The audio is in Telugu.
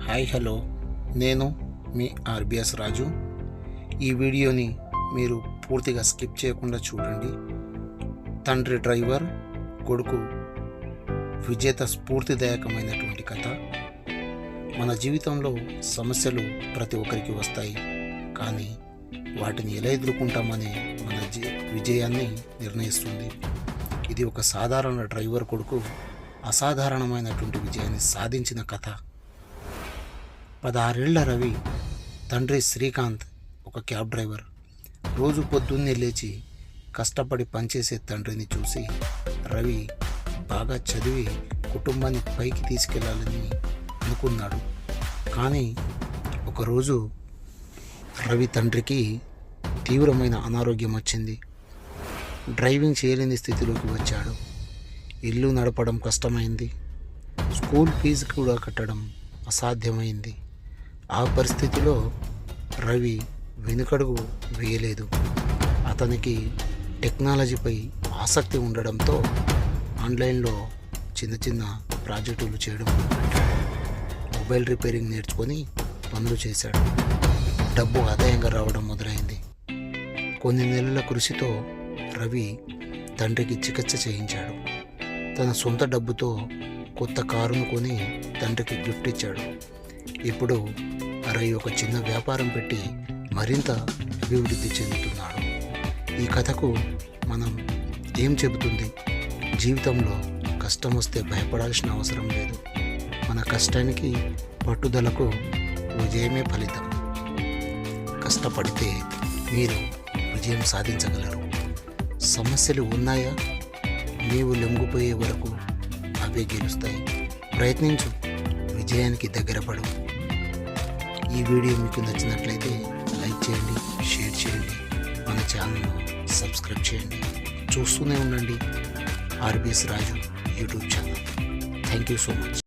హాయ్ హలో, నేను మీ ఆర్బిఎస్ రాజు. ఈ వీడియోని మీరు పూర్తిగా స్కిప్ చేయకుండా చూడండి. తండ్రి డ్రైవర్, కొడుకు విజేత స్ఫూర్తిదాయకమైనటువంటి కథ. మన జీవితంలో సమస్యలు ప్రతి ఒక్కరికి వస్తాయి, కానీ వాటిని ఎలా ఎదుర్కొంటామనే మన విజయాన్ని నిర్ణయిస్తుంది. ఇది ఒక సాధారణ డ్రైవర్ కొడుకు అసాధారణమైనటువంటి విజయాన్ని సాధించిన కథ. 16 ఏళ్ల రవి తండ్రి శ్రీకాంత్ ఒక క్యాబ్ డ్రైవర్. రోజు పొద్దున్నే లేచి కష్టపడి పనిచేసే తండ్రిని చూసి రవి బాగా చదివి కుటుంబాన్ని పైకి తీసుకెళ్లాలని అనుకున్నాడు. కానీ ఒకరోజు రవి తండ్రికి తీవ్రమైన అనారోగ్యం వచ్చింది. డ్రైవింగ్ చేయలేని స్థితిలోకి వచ్చాడు. ఇల్లు నడపడం కష్టమైంది. స్కూల్ ఫీజు కూడా కట్టడం అసాధ్యమైంది. ఆ పరిస్థితిలో రవి వెనుకడుగు వేయలేదు. అతనికి టెక్నాలజీపై ఆసక్తి ఉండడంతో ఆన్లైన్లో చిన్న చిన్న ప్రాజెక్టులు చేయడం మొదలుపెట్టాడు. మొబైల్ రిపేరింగ్ నేర్చుకొని పనులు చేశాడు. డబ్బు ఆదాయంగా రావడం మొదలైంది. కొన్ని నెలల కృషితో రవి తండ్రికి చికిత్స చేయించాడు. తన సొంత డబ్బుతో కొత్త కారును కొని తండ్రికి గిఫ్ట్ ఇచ్చాడు. ఇప్పుడు రవి ఒక చిన్న వ్యాపారం పెట్టి మరింత అభివృద్ధి చెందుతున్నాడు. ఈ కథకు మనం ఏం చెబుతుంది? జీవితంలో కష్టం వస్తే భయపడాల్సిన అవసరం లేదు. మన కష్టానికి, పట్టుదలకు విజయమే ఫలితం. కష్టపడితే మీరు విజయం సాధించగలరు. సమస్యలు ఉన్నాయా? నీవు లొంగిపోయే వరకు అవే గెలుస్తాయి. ప్రయత్నించు, విజయానికి దగ్గర పడు. ఈ వీడియో మీకు నచ్చినట్లయితే లైక్ చేయండి, షేర్ చేయండి, మన ఛానల్ను సబ్స్క్రైబ్ చేయండి. చూస్తూనే ఉండండి RBS Raju YouTube channel. Thank you so much.